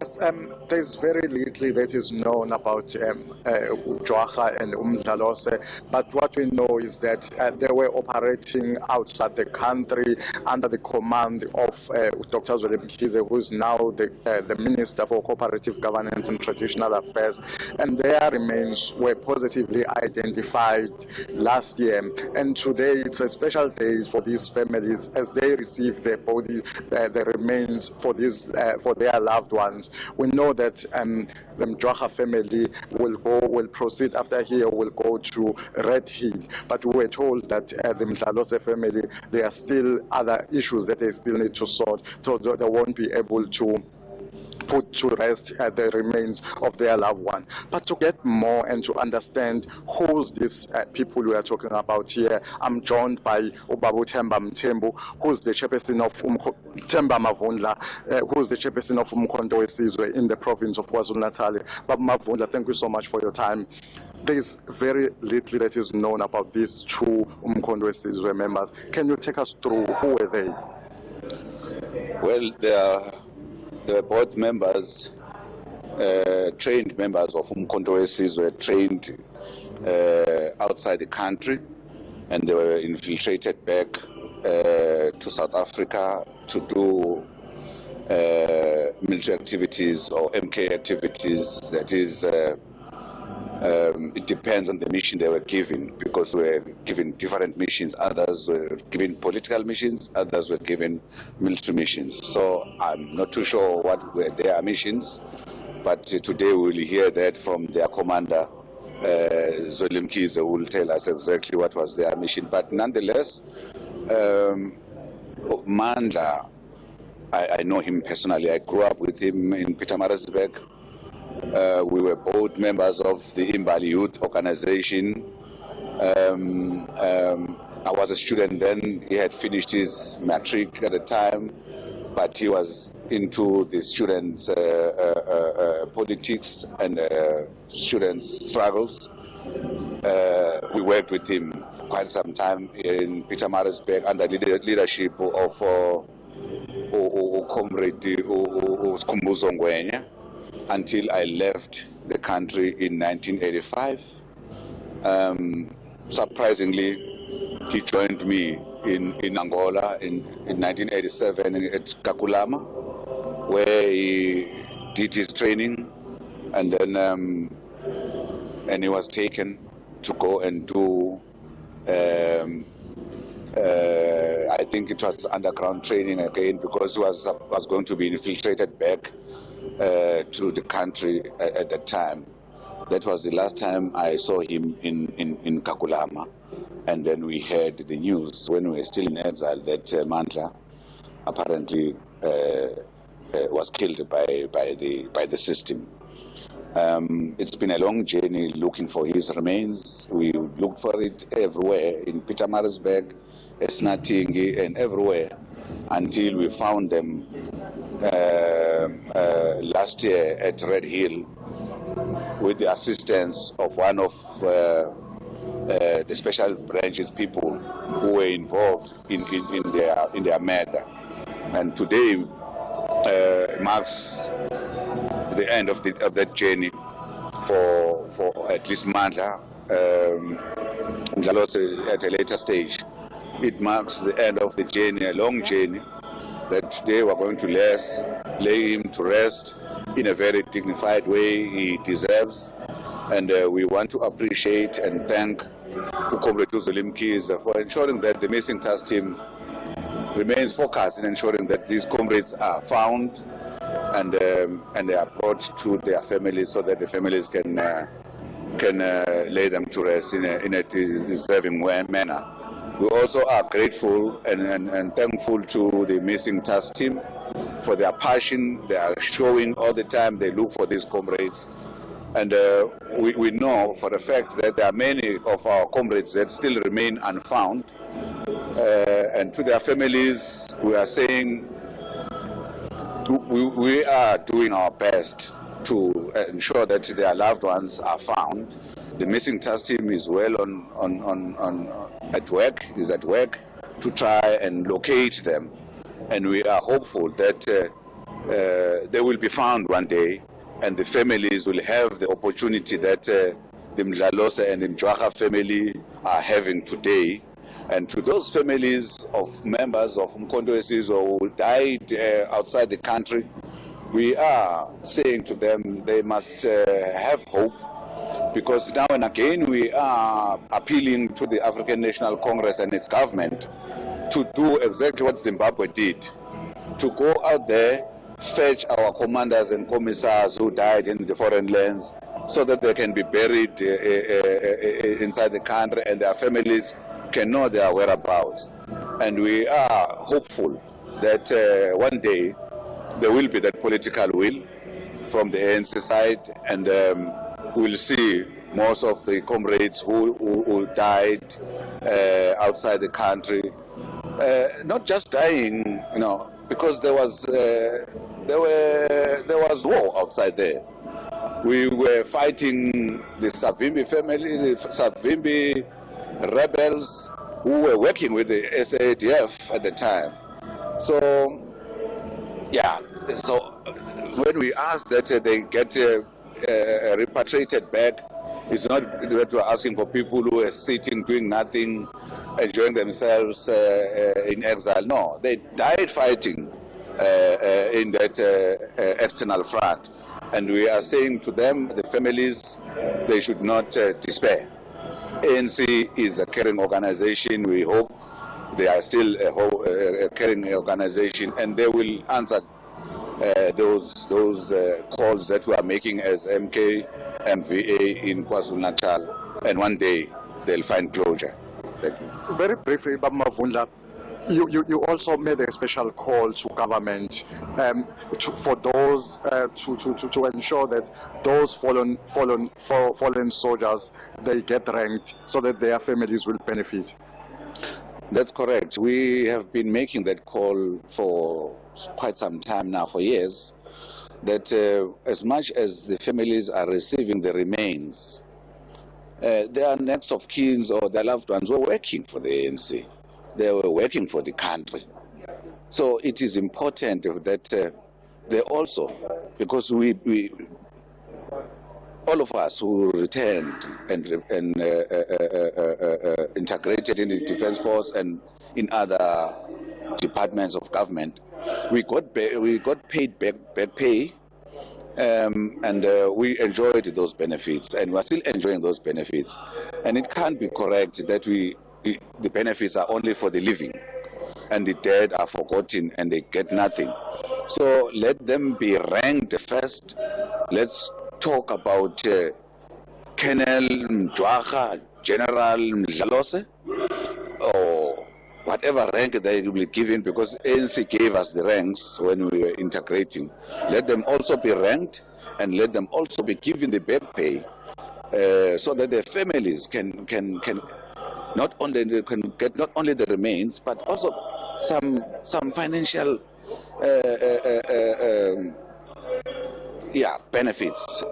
Yes, there's very little that is known about Mjwara and Mdlalose, but what we know is that they were operating outside the country under the command of Dr. Zweli Mkhize, who is now the Minister for Cooperative Governance and Traditional Affairs, and their remains were positively identified last year. And today it's a special day for these families as they receive their body, the remains for their loved ones. We know that the Mjwara family will proceed after here, will go to Red Hill. But we were told that the Mdlalose family, there are still other issues that they still need to sort, so they won't be able to put to rest the remains of their loved one. But to get more and to understand who's these people we are talking about here, I'm joined by Themba Mavundla, who's the chairperson of Themba Mavundla, who's the chairperson of Umkhonto weSizwe in the province of KwaZulu-Natal. But Mavundla, thank you so much for your time. There's very little that is known about these two Umkhonto weSizwe members. Can you take us through who were they? Well, they were both members, trained members of Umkhonto weSizwe, trained outside the country, and they were infiltrated back to South Africa to do military activities or MK activities. That is, it depends on the mission they were given, because we were given different missions. Others were given political missions, others were given military missions. So I'm not too sure what were their missions, but today we will hear that from their commander, Zweli Mkhize, who will tell us exactly what was their mission. But nonetheless, Mandla, I know him personally. I grew up with him in Pietermaritzburg. We were both members of the Imbali Youth Organization. I was a student then. He had finished his matric at the time, but he was into the students' politics and students' struggles. We worked with him for quite some time in Pietermaritzburg under the leadership of Comrade Skhumbuzo Ngwenya, until I left the country in 1985. Surprisingly, he joined me in Angola in 1987 at Kakulama, where he did his training, and then and he was taken to go and do I think it was underground training again, because he was going to be infiltrated back to the country at that time. That was the last time I saw him in Kakulama. And then we heard the news when we were still in exile that Mandla apparently was killed by the system. It's been a long journey looking for his remains. We looked for it everywhere, in Pietermaritzburg, Esnatingi, and everywhere, until we found them last year at Red Hill, with the assistance of one of the special branches people who were involved in their murder. And today marks the end of that journey for at least Mandla. Mdlalose at a later stage. It marks the end of the journey, a long journey, that today we're going to lay him to rest in a very dignified way he deserves. And we want to appreciate and thank Cooperative Zweli Mkhize for ensuring that the missing task team remains focused in ensuring that these comrades are found and they are brought to their families, so that the families can lay them to rest in a deserving manner. We also are grateful and thankful to the missing task team for their passion. They are showing all the time. They look for these comrades. And we know for a fact that there are many of our comrades that still remain unfound. And to their families, we are saying we are doing our best to ensure that their loved ones are found. The missing task team is well at work to try and locate them, and we are hopeful that they will be found one day, and the families will have the opportunity that the Mdlalose and the Mjwara family are having today. And to those families of members of Umkhonto weSizwe who died outside the country, we are saying to them they must have hope, because now and again we are appealing to the African National Congress and its government to do exactly what Zimbabwe did, to go out there, fetch our commanders and commissars who died in the foreign lands so that they can be buried inside the country and their families can know their whereabouts. And we are hopeful that one day there will be that political will from the ANC side, and we'll see most of the comrades who died outside the country, not just dying, because there was war outside there. We were fighting the Savimbi family, the Savimbi rebels who were working with the SADF at the time. So, yeah. So when we ask that they get repatriated back, it's not that we're asking for people who are sitting, doing nothing, enjoying themselves in exile. No, they died fighting in that external front. And we are saying to them, the families, they should not despair. ANC is a caring organization. We hope they are still a caring organization, and they will answer those calls that we are making as MK, MVA in KwaZulu-Natal, and one day they'll find closure. Very briefly, Themba Mavundla, you also made a special call to government for those to ensure that those fallen soldiers, they get ranked so that their families will benefit. That's correct. We have been making that call for quite some time now, for years, that as much as the families are receiving the remains, their next of kin or their loved ones were working for the ANC. They were working for the country. So it is important that they also, because we all of us who returned and integrated in the Defence Force and in other departments of government, we got paid back pay, and we enjoyed those benefits, and we're still enjoying those benefits. And it can't be correct that the benefits are only for the living, and the dead are forgotten and they get nothing. So let them be ranked first. Let's talk about Colonel Mjwara, General Mdlalose, or whatever rank they will be given, because ANC gave us the ranks when we were integrating. Let them also be ranked, and let them also be given the back pay, so that their families can not only get not only the remains, but also some financial benefits